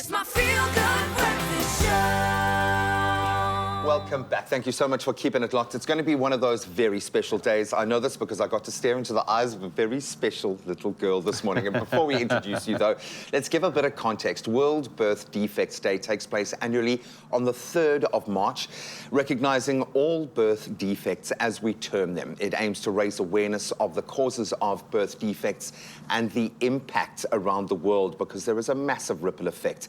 It's my feel-good breakfast show. Welcome back. Thank you so much for keeping it locked. It's going to be one of those very special days. I know this because I got to stare into the eyes of a very special little girl this morning. And before we introduce you, though, let's give a bit of context. World Birth Defects Day takes place annually on the 3rd of March, recognizing all birth defects as we term them. It aims to raise awareness of the causes of birth defects and the impact around the world, because there is a massive ripple effect.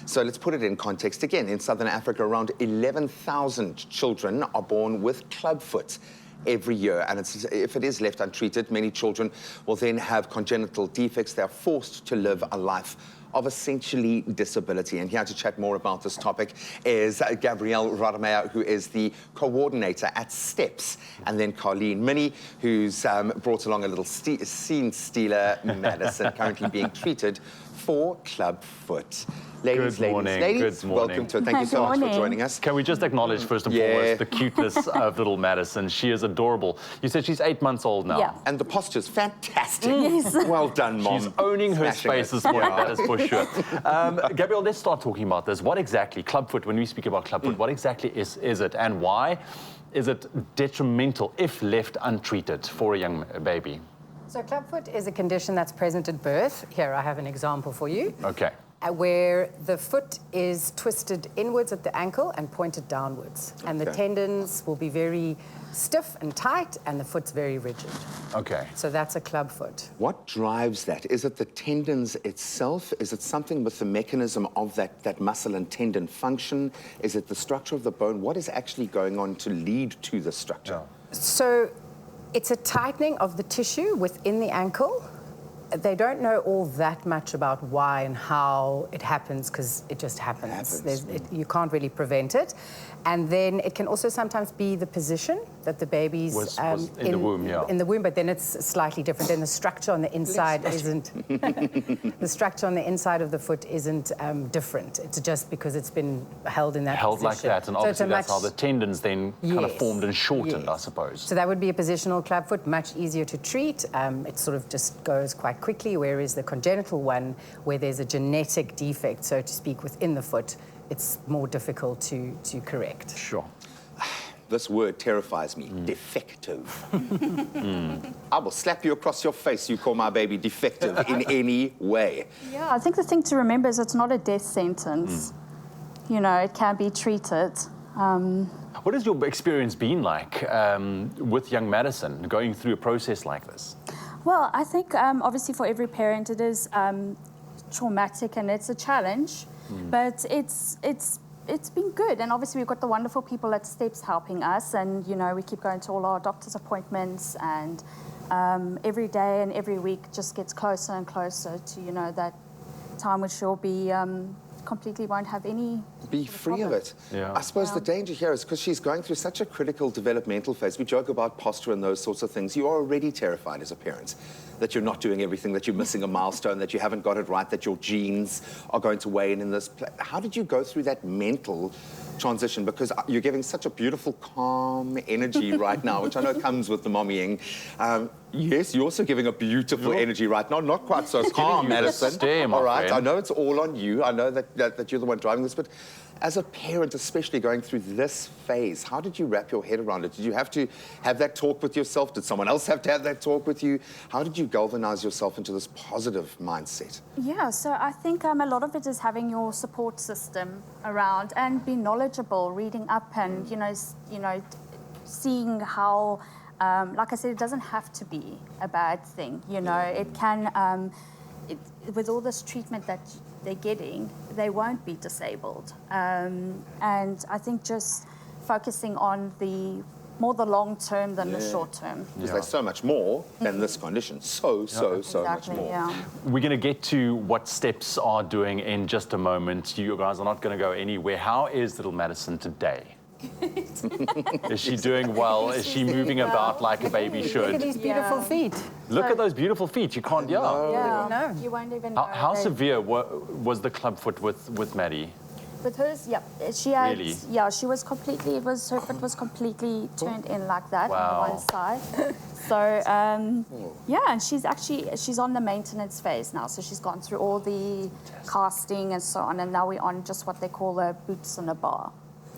So let's put it in context again. In Southern Africa, around 11,000 children are born with clubfoot every year. And if it is left untreated, many children will then have congenital defects. They're forced to live a life of essentially disability. And here to chat more about this topic is Gabrielle Rademacher, who is the coordinator at STEPS, and then Carleen Minnie, who's brought along a little scene stealer, Madison, currently being treated for clubfoot. Ladies, Good morning. Welcome to it. Thank you so much for joining us. Can we just acknowledge, first and foremost, the cuteness of little Madison? She is adorable. You said she's 8 months old now. Yeah. And the posture's fantastic. Yes. Well done, Mom. She's owning her Smashing space it. this morning, that is for sure. Gabrielle, let's start talking about this. What exactly, clubfoot, when we speak about clubfoot, what exactly is it, and why is it detrimental if left untreated for a young baby? So clubfoot is a condition that's present at birth. Here, I have an example for you. Okay. Where the foot is twisted inwards at the ankle and pointed downwards. And the tendons will be very stiff and tight, and the foot's very rigid. Okay. So that's a clubfoot. What drives that? Is it the tendons itself? Is it something with the mechanism of that muscle and tendon function? Is it the structure of the bone? What is actually going on to lead to the structure? So it's a tightening of the tissue within the ankle. They don't know all that much about why and how it happens, because it just happens. You can't really prevent it. And then it can also sometimes be the position that the baby's was in the womb, yeah. In the womb, but then it's slightly different. Then the structure on the inside isn't. The structure on the inside of the foot isn't different. It's just because it's been held in that Held position. like that, and obviously that's how the tendons then kind of formed and shortened, I suppose. So that would be a positional clubfoot, much easier to treat. It sort of just goes quite quickly, whereas the congenital one, where there's a genetic defect, so to speak, within the foot, it's more difficult to correct. Sure. This word terrifies me. Defective. I will slap you across your face. You call my baby defective in any way. Yeah, I think the thing to remember is it's not a death sentence. You know, it can be treated. What has your experience been like with young Madison going through a process like this? Well, I think obviously for every parent it is traumatic and it's a challenge, but it's been good. And obviously we've got the wonderful people at STEPS helping us, and you know, we keep going to all our doctor's appointments, and every day and every week just gets closer and closer to, you know, that time which will be completely won't have any Be free of it. Yeah. I suppose the danger here is because she's going through such a critical developmental phase. We joke about posture and those sorts of things. You are already terrified as a parent that you're not doing everything, that you're missing a milestone, that you haven't got it right, that your genes are going to weigh in this. How did you go through that mental transition? Because you're giving such a beautiful, calm energy right now, which I know comes with the mommying. Yes, you're also giving a beautiful energy right now. Not quite so calm, Madison. All right, I know it's all on you. I know that you're the one driving this, but as a parent, especially going through this phase, how did you wrap your head around it? Did you have to have that talk with yourself? Did someone else have to have that talk with you? How did you galvanize yourself into this positive mindset? Yeah, so I think a lot of it is having your support system around and be knowledgeable, reading up, and you know, seeing how, like I said, it doesn't have to be a bad thing. You know, it can, with all this treatment that they're getting, they won't be disabled. And I think just focusing on the long term than the short term. Because there's so much more than this condition. So much more. Yeah. We're going to get to what STEPS are doing in just a moment. You guys are not going to go anywhere. How is little Madison today? Is she doing well? Is she moving about like a baby should? Look at these beautiful feet. Look at those beautiful feet. You can't, No. You won't even know. How severe was the clubfoot with Maddie? With hers, yeah, she had, Really? yeah, she was completely, her foot was completely turned in like that on one side. So yeah, and she's on the maintenance phase now. So she's gone through all the casting and so on, and now we're on just what they call the boots in a bar.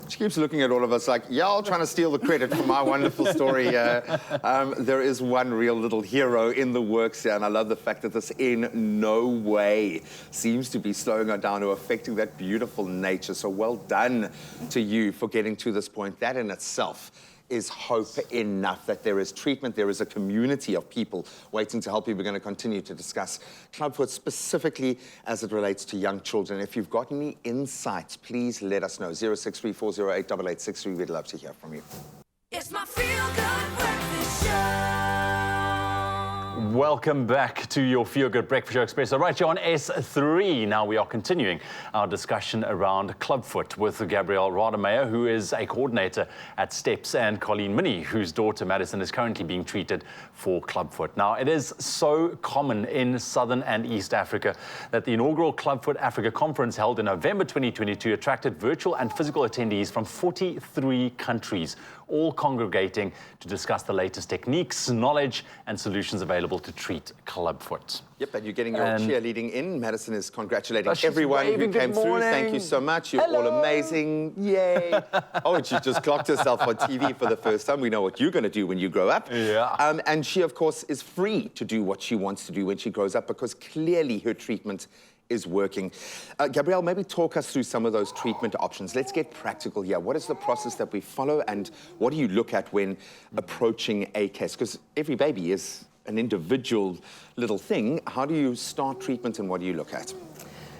She keeps looking at all of us like, y'all trying to steal the credit for my wonderful story. There is one real little hero in the works here, and I love the fact that this in no way seems to be slowing her down or affecting that beautiful nature. So well done to you for getting to this point. That in itself is hope enough that there is treatment, there is a community of people waiting to help you. We're going to continue to discuss Clubfoot specifically as it relates to young children. If you've got any insights, please let us know. 0634088863. We'd love to hear from you. It's my feel-good breakfast show. Welcome back to your Feel Good Breakfast Show Expresso right here on S3. Now we are continuing our discussion around Clubfoot with Gabrielle Rademeyer, who is a coordinator at STEPS, and Colleen Minnie, whose daughter Madison is currently being treated for Clubfoot. Now, it is so common in Southern and East Africa that the inaugural Clubfoot Africa Conference held in November 2022 attracted virtual and physical attendees from 43 countries, all congregating to discuss the latest techniques, knowledge, and solutions available to treat Clubfoot. Yep, and you're getting your cheerleading in. Madison is congratulating she's everyone who waving came good through. Thank you morning. so much. You're all amazing. Yay. Oh, and she just clocked herself on TV for the first time. We know what you're going to do when you grow up. Yeah. And she, of course, is free to do what she wants to do when she grows up, because clearly her treatment is working. Gabrielle, maybe talk us through some of those treatment options. Let's get practical here. What is the process that we follow, and what do you look at when approaching a case? Because every baby is an individual little thing. How do you start treatment, and what do you look at?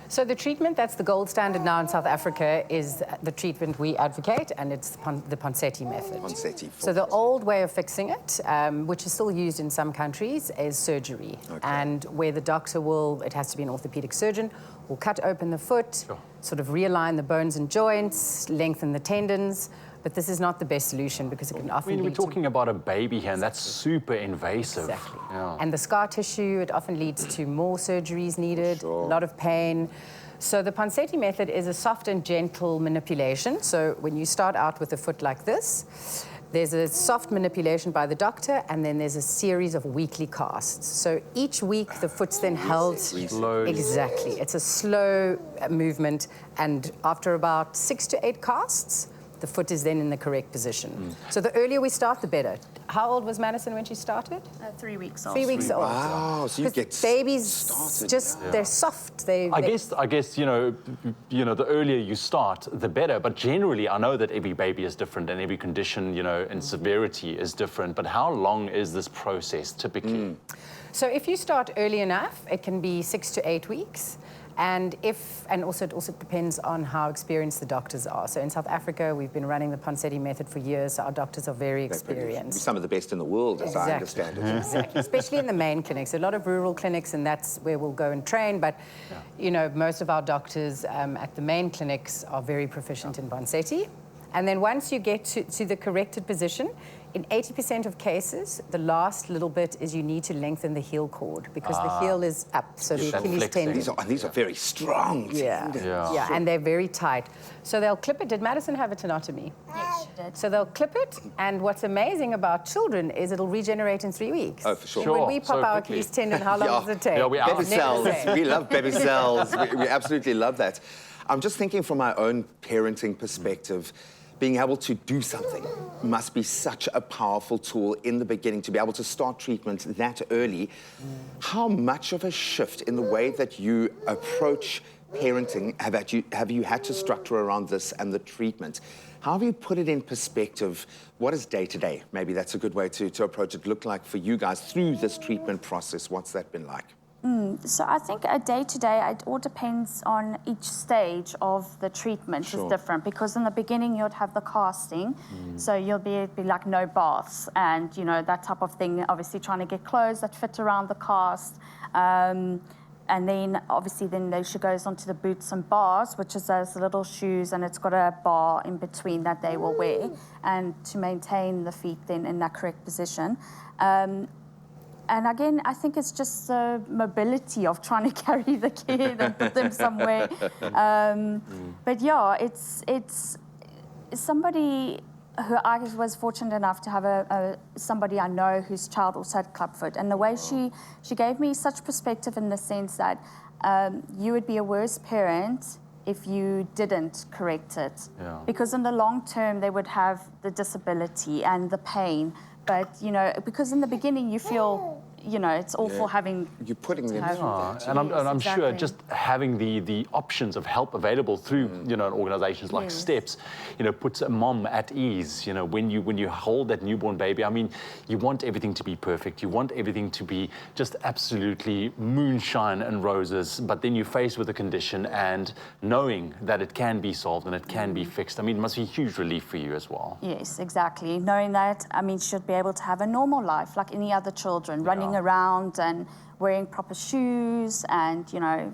So the treatment that's the gold standard now in South Africa is the treatment we advocate, and it's the Ponseti method. Ponseti. So the old way of fixing it, which is still used in some countries, is surgery. Okay. And where the doctor will, it has to be an orthopedic surgeon, will cut open the foot, sort of realign the bones and joints, lengthen the tendons. But this is not the best solution, because it can often We're lead to... talking about a baby here, and that's super invasive. Exactly. Yeah. And the scar tissue, it often leads to more surgeries needed, a lot of pain. So the Ponseti method is a soft and gentle manipulation. So when you start out with a foot like this, there's a soft manipulation by the doctor, and then there's a series of weekly casts. So each week the foot's then held Slowly. Exactly. It's a slow movement, and after about 6 to 8 casts, the foot is then in the correct position. So the earlier we start, the better. How old was Madison when she started? 3 weeks old. 3 weeks old. Wow, so you get babies started. just they're soft. I guess you know the earlier you start, the better. But generally, I know that every baby is different, and every condition, and severity is different. But how long is this process typically? So if you start early enough, it can be 6 to 8 weeks. And it also depends on how experienced the doctors are. So in South Africa, we've been running the Ponseti method for years, so our doctors are very experienced. Some of the best in the world, as I understand it. Exactly, especially in the main clinics. A lot of rural clinics, and that's where we'll go and train. But, most of our doctors at the main clinics are very proficient in Ponseti. And then once you get to the corrected position, in 80% of cases, the last little bit is you need to lengthen the heel cord, because the heel is up, so the Achilles flexing. tendon. These are very strong. Yeah, and they're very tight. So they'll clip it. Did Madison have a tenotomy? Yes, she did. So they'll clip it, and what's amazing about children is it'll regenerate in 3 weeks. Oh, for sure. So when we Sure, pop so our quickly. Achilles tendon, how long does it take? Yeah, we are. Baby Never cells. the same. We love baby cells. We absolutely love that. I'm just thinking from my own parenting perspective, being able to do something must be such a powerful tool in the beginning, to be able to start treatment that early. How much of a shift in the way that you approach parenting have you had to structure around this and the treatment? How have you put it in perspective? What is day-to-day? Maybe that's a good way to approach it, look like for you guys through this treatment process. What's that been like? So I think a day-to-day, it all depends on each stage of the treatment is different, because in the beginning you'd have the casting, so you'll be like no baths and that type of thing, obviously trying to get clothes that fit around the cast. And then obviously she goes on to the boots and bars, which is those little shoes, and it's got a bar in between that they will wear, and to maintain the feet then in that correct position. And again, I think it's just the mobility of trying to carry the kid and put them somewhere. But yeah, it's somebody I was fortunate enough to have somebody I know whose child also had Clubfoot, and the way she gave me such perspective in the sense that you would be a worse parent if you didn't correct it, because in the long term they would have the disability and the pain, but you know, because in the beginning you feel, you know, it's awful having. You're putting them through that. And I'm sure exactly. just having the options of help available through you know organisations like Steps, you know, puts a mom at ease. You know, when you hold that newborn baby, I mean, you want everything to be perfect. You want everything to be just absolutely moonshine and roses. But then you're faced with a condition, and knowing that it can be solved and it can be fixed. I mean, it must be a huge relief for you as well. Yes, exactly. Knowing that, I mean, should be able to have a normal life like any other children, running around and wearing proper shoes and, you know,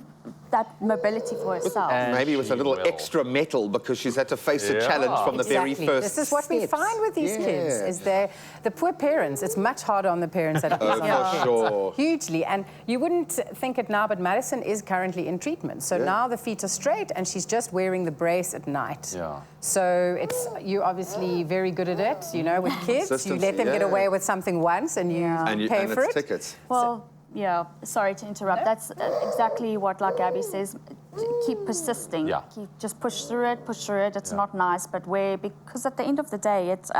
that mobility for herself. And Maybe with a little will. extra metal because she's had to face a challenge from the very first This is what we steps. find with these kids, is the poor parents. It's much harder on the parents than it is on the kids. Sure. Hugely. And you wouldn't think it now, but Madison is currently in treatment. So now the feet are straight and she's just wearing the brace at night. Yeah. So you're obviously very good at it, you know, with kids. You let them Consistency, get away with something once and you pay for it's it. tickets. Well, yeah, sorry to interrupt. That's exactly what, like Gabby says, keep persisting. Yeah. Just push through it, push through it. It's not nice, but because at the end of the day, it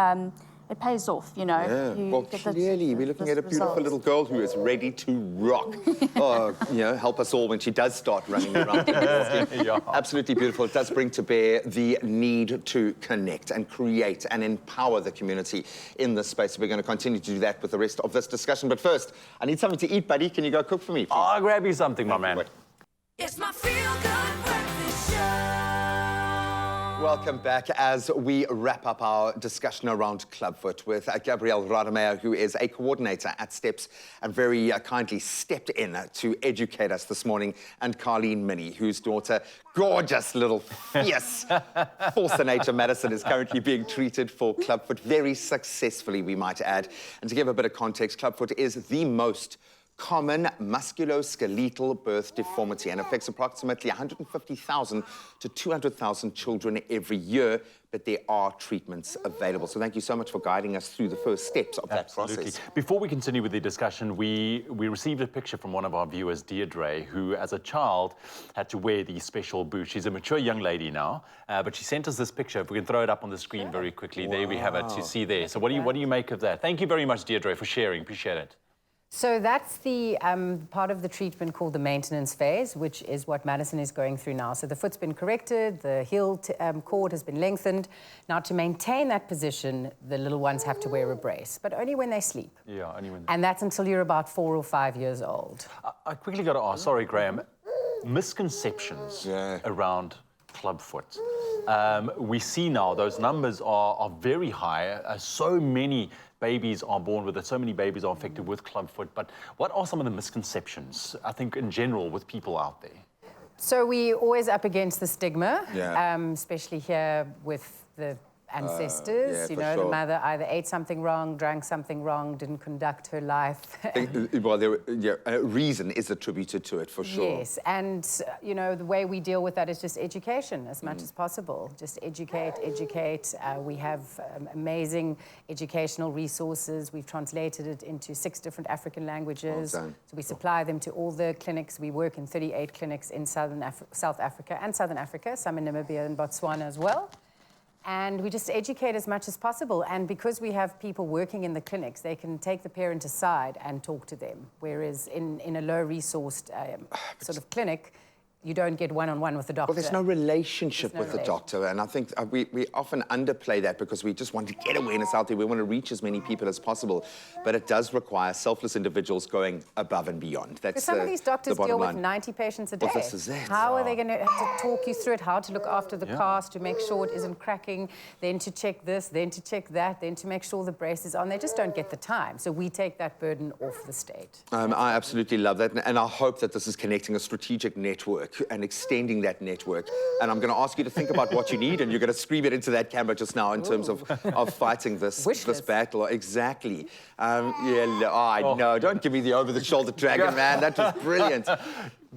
pays off, you know. Yeah. You Well, get clearly, we're looking at a beautiful little girl who is ready to rock. Oh, you know, help us all when she does start running around and walking. Absolutely beautiful. It does bring to bear the need to connect and create and empower the community in this space. We're going to continue to do that with the rest of this discussion. But first, I need something to eat, buddy. Can you go cook for me, please? I'll grab you something, my man. It's my feel-good breakfast show. Welcome back as we wrap up our discussion around Clubfoot with Gabrielle Rademacher, who is a coordinator at Steps and very kindly stepped in to educate us this morning, and Carleen Minnie, whose daughter, gorgeous little fierce force of nature Madison, is currently being treated for Clubfoot very successfully, we might add. And to give a bit of context, Clubfoot is the most common musculoskeletal birth deformity and affects approximately 150,000 to 200,000 children every year, but there are treatments available. So thank you so much for guiding us through the first steps of that process. Before we continue with the discussion, we received a picture from one of our viewers, Deirdre, who as a child had to wear these special boots. She's a mature young lady now, but she sent us this picture. If we can throw it up on the screen very quickly. There we have it to see there. So what do you make of that? Thank you very much, Deirdre, for sharing. Appreciate it. So that's the part of the treatment called the maintenance phase, which is what Madison is going through now. So the foot's been corrected, the heel cord has been lengthened. Now to maintain that position, the little ones have to wear a brace, but only when they sleep. Yeah, only when. And that's until you're about 4 or 5 years old. I quickly got to ask, sorry, Graham, misconceptions around Clubfoot. We see now those numbers are very high. So many babies are born with it, so many babies are affected with Clubfoot. But what are some of the misconceptions, I think, in general, with people out there? So we're always up against the stigma, especially here with the ancestors. You know, the mother either ate something wrong, drank something wrong, didn't conduct her life. Well, a reason is attributed to it, for sure. Yes, and, you know, the way we deal with that is just education as much as possible. Just educate. We have amazing educational resources. We've translated it into 6 different African languages. So we supply them to all the clinics. We work in 38 clinics in South Africa and Southern Africa, some in Namibia and Botswana as well. And we just educate as much as possible. And because we have people working in the clinics, they can take the parent aside and talk to them. Whereas in a low-resourced sort of clinic, you don't get one-on-one with the doctor. Well, there's no relationship with the doctor, and I think we often underplay that because we just want to get awareness out there. We want to reach as many people as possible, but it does require selfless individuals going above and beyond. That's some of these doctors deal with 90 patients a day. Well, this is it. How are they going to have to talk you through it, how to look after the cast, to make sure it isn't cracking, then to check this, then to check that, then to make sure the brace is on? They just don't get the time, so we take that burden off the state. I absolutely love that, and I hope that this is connecting a strategic network and extending that network. And I'm going to ask you to think about what you need, and you're going to scream it into that camera just now in terms of fighting this battle. Exactly. I know. Don't give me the over-the-shoulder dragon, man. That was brilliant.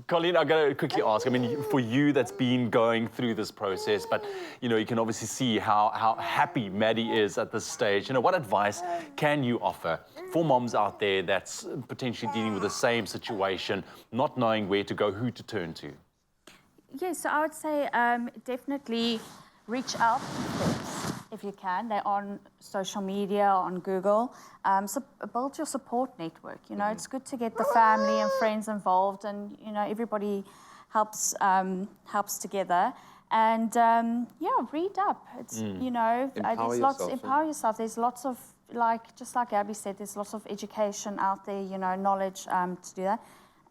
Colleen, I'm going to quickly ask, I mean, for you that's been going through this process, but, you know, you can obviously see how happy Maddie is at this stage. You know, what advice can you offer for moms out there that's potentially dealing with the same situation, not knowing where to go, who to turn to? Yes, so I would say definitely reach out to friends if you can. They're on social media, on Google. So build your support network. You know, it's good to get the family and friends involved, and you know everybody helps together. And yeah, read up. It's you know, there's lots. Empower yourself. There's lots of just like Gabby said, there's lots of education out there. You know, knowledge to do that.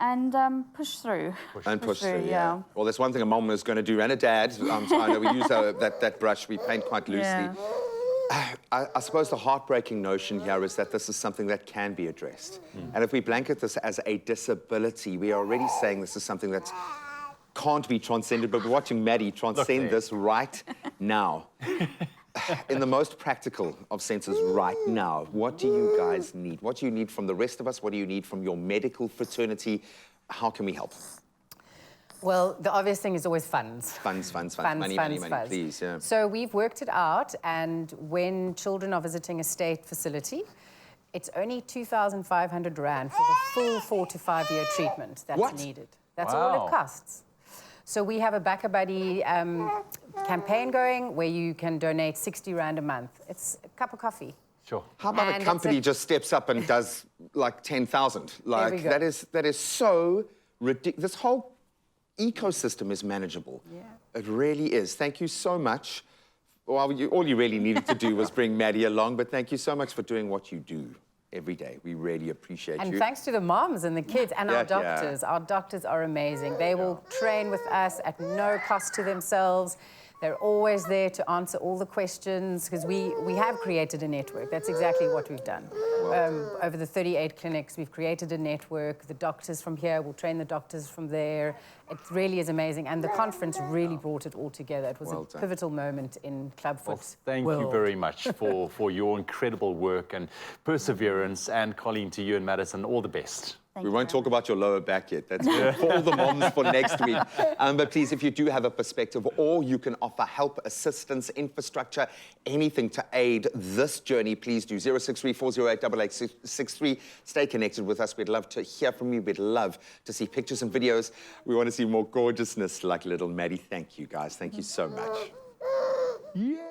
And push through. Push through, yeah. Well, that's one thing a mom is going to do, and a dad. So I know we use that brush, we paint quite loosely. Yeah. I suppose the heartbreaking notion here is that this is something that can be addressed. And if we blanket this as a disability, we are already saying this is something that can't be transcended, but we're watching Maddie transcend this right now. In the most practical of senses right now, what do you guys need? What do you need from the rest of us? What do you need from your medical fraternity? How can we help? Well, the obvious thing is always funds. Funds. Money, please, yeah. So we've worked it out, and when children are visiting a state facility, it's only 2,500 Rand for the full 4 to 5 year treatment that's needed. That's all it costs. So we have a Backer Buddy campaign going where you can donate 60 Rand a month. It's a cup of coffee. Sure. How about a company just steps up and does like 10,000? Like that is so ridiculous. This whole ecosystem is manageable. Yeah. It really is. Thank you so much. Well, all you really needed to do was bring Maddie along, but thank you so much for doing what you do every day. We really appreciate you. And thanks to the moms and the kids and our doctors. Our doctors are amazing. They will train with us at no cost to themselves. They're always there to answer all the questions because we have created a network. That's exactly what we've done. Over the 38 clinics, we've created a network. The doctors from here will train the doctors from there. It really is amazing. And the conference really brought it all together. It was a pivotal moment in Clubfoot. Well, thank you very much for your incredible work and perseverance. And Colleen, to you and Madison, all the best. We won't talk about your lower back yet. That's for all the moms for next week. But please, if you do have a perspective or you can offer help, assistance, infrastructure, anything to aid this journey, please do 063-408-8863. Stay connected with us. We'd love to hear from you. We'd love to see pictures and videos. We want to see more gorgeousness like little Maddie. Thank you, guys. Thank you so much. Yeah.